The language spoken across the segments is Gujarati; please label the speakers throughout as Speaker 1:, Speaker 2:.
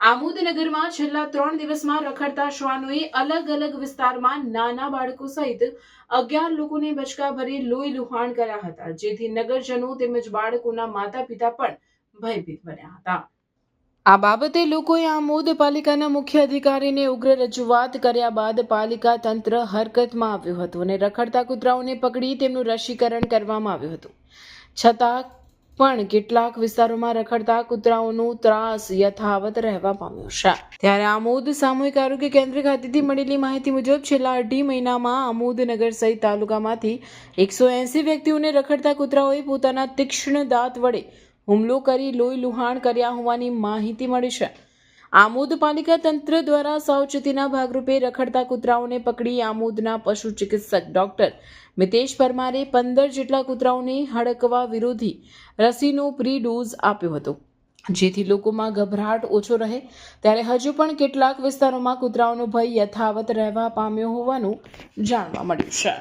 Speaker 1: આમોદનગરમાં છેલ્લા 3 દિવસમાં રખડતા શ્વાનોએ અલગ અલગ વિસ્તારમાં નાના બાળકો સહિત 11 લોકોને બચકા ભરી લોહી લુહાણ કર્યા હતા, જેથી નગરજનો તેમજ બાળકોના માતા પિતા પણ ભયભીત બન્યા હતા। આ બાબતે લોકોએ આમોદ પાલિકાના મુખ્ય અધિકારીને ઉગ્ર રજૂઆત કર્યા બાદ પાલિકા તંત્ર હરકતમાં આવ્યું હતું અને રખડતા કૂતરાઓને પકડી તેમનું રસીકરણ કરવામાં આવ્યું હતું। છતાં પણ કેટલાક વિસ્તારોમાં રખડતા કૂતરાઓનો ત્રાસ યથાવત રહેવા પામ્યો છે। ત્યારે આમોદ સામૂહિક આરોગ્ય કેન્દ્ર ખાતેથી મળેલી માહિતી મુજબ છેલ્લા 2.5 મહિનામાં આમોદ નગર સહિત તાલુકામાંથી 180 વ્યક્તિઓને રખડતા કૂતરાઓએ પોતાના તીક્ષ્ણ દાંત વડે હુમલો કરી લોહી લુહાણ કર્યા હોવાની માહિતી મળી છે। આમોદ પાલિકા તંત્ર દ્વારા સાવચેતીના ભાગરૂપે રખડતા કૂતરાઓને પકડી આમોદના પશુ ચિકિત્સક ડોક્ટર મિતેશ પરમારે 15 જેટલા કૂતરાઓને હડકવા વિરોધી રસીનો પ્રી ડોઝ આપ્યો હતો, જેથી લોકોમાં ગભરાટ ઓછો રહે। ત્યારે હજુ પણ કેટલાક વિસ્તારોમાં કૂતરાઓનો ભય યથાવત રહેવા પામ્યો હોવાનું જાણવા મળ્યું છે।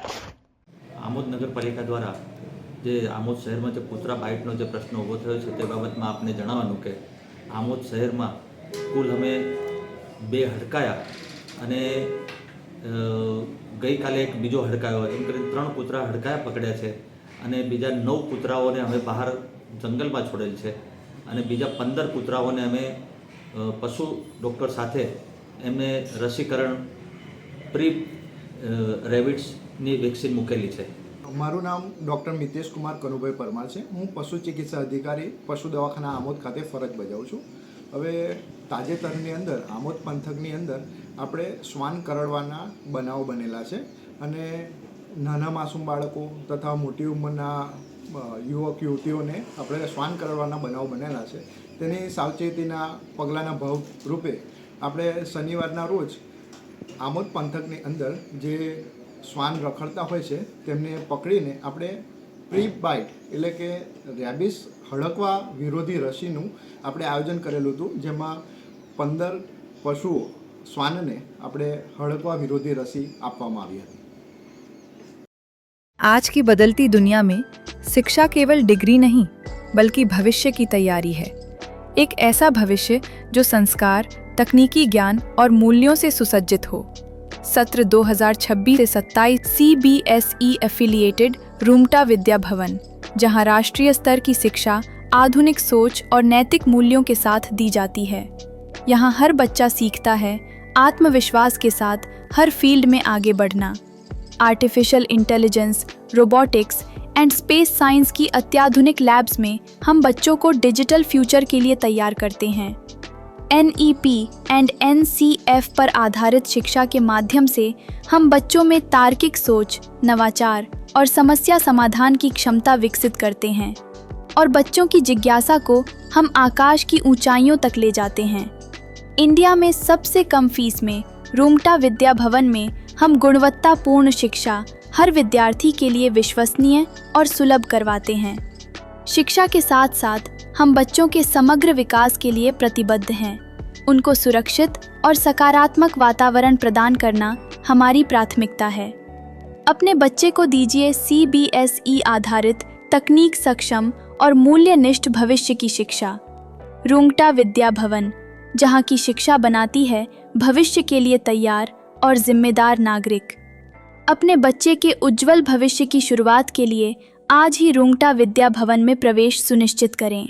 Speaker 2: આમોદ નગરપાલિકા દ્વારા જે આમોદ શહેરમાં જે કૂતરા બાઇટનો જે પ્રશ્ન ઊભો થયો છે તે બાબતમાં આપને જણાવવાનું કે આમોદ શહેરમાં કુલ અમે 2 હડકાયા અને ગઈકાલે એક બીજો હડકાયો, એમ કરીને 3 કૂતરા હડકાયા પકડ્યા છે અને બીજા 9 કૂતરાઓને અમે બહાર જંગલમાં છોડેલ છે અને બીજા 15 કૂતરાઓને અમે પશુ ડૉક્ટર સાથે એમને રસીકરણ પ્રી રેબિટ્સની વેક્સિન મૂકેલી છે।
Speaker 3: મારું નામ ડૉક્ટર મિતેશ કુમાર કનુભાઈ પરમાર છે। હું પશુ ચિકિત્સા અધિકારી પશુ દવાખાના આમોદ ખાતે ફરજ બજાવું છું। હવે તાજેતરની અંદર આમોદ પંથકની અંદર આપણે શ્વાન કરડવાના બનાવો બનેલા છે અને નાના માસૂમ બાળકો તથા મોટી ઉંમરના યુવક યુવતીઓને આપણે શ્વાન કરડવાના બનાવો બનેલા છે। તેની સાવચેતીના પગલાંના ભાગરૂપે આપણે શનિવારના રોજ આમોદ પંથકની અંદર જે શ્વાન રખડતા હોય છે તેમને પકડીને આપણે પ્રી બાઇટ એટલે કે રેબિસ હડકવા વિરોધી રસીનું આપણે આયોજન કરેલું હતું, જેમાં 15 પશુઓ શ્વાનને આપણે હડકવા વિરોધી રસી આપવામાં આવી હતી।
Speaker 4: आज की बदलती दुनिया में शिक्षा केवल डिग्री नहीं बल्कि भविष्य की तैयारी है। एक ऐसा भविष्य जो संस्कार, तकनीकी ज्ञान और मूल्यों से सुसज्जित हो। सत्र 2026 से 27 CBSE एफिलिएटेड रूमटा विद्या भवन, जहां राष्ट्रीय स्तर की शिक्षा आधुनिक सोच और नैतिक मूल्यों के साथ दी जाती है। यहाँ हर बच्चा सीखता है आत्मविश्वास के साथ हर फील्ड में आगे बढ़ना। Artificial intelligence, robotics and space science की अत्याधुनिक लैब्स में हम बच्चों को डिजिटल फ्यूचर के लिए तैयार करते हैं। NEP एंड NCF पर आधारित शिक्षा के माध्यम से हम बच्चों में तार्किक सोच, नवाचार और समस्या समाधान की क्षमता विकसित करते हैं और बच्चों की जिज्ञासा को हम आकाश की ऊंचाइयों तक ले जाते हैं। इंडिया में सबसे कम फीस में रूमटा विद्या भवन में हम गुणवत्तापूर्ण शिक्षा हर विद्यार्थी के लिए विश्वसनीय और सुलभ करवाते हैं। शिक्षा के साथ साथ हम बच्चों के समग्र विकास के लिए प्रतिबद्ध हैं। उनको सुरक्षित और सकारात्मक वातावरण प्रदान करना हमारी प्राथमिकता है। अपने बच्चे को दीजिए CBSE आधारित तकनीक सक्षम और मूल्यनिष्ठ भविष्य की शिक्षा। रूमटा विद्या भवन, जहाँ की शिक्षा बनाती है भविष्य के लिए तैयार और जिम्मेदार नागरिक। अपने बच्चे के उज्जवल भविष्य की शुरुआत के लिए आज ही रूमटा विद्या भवन में प्रवेश सुनिश्चित करें।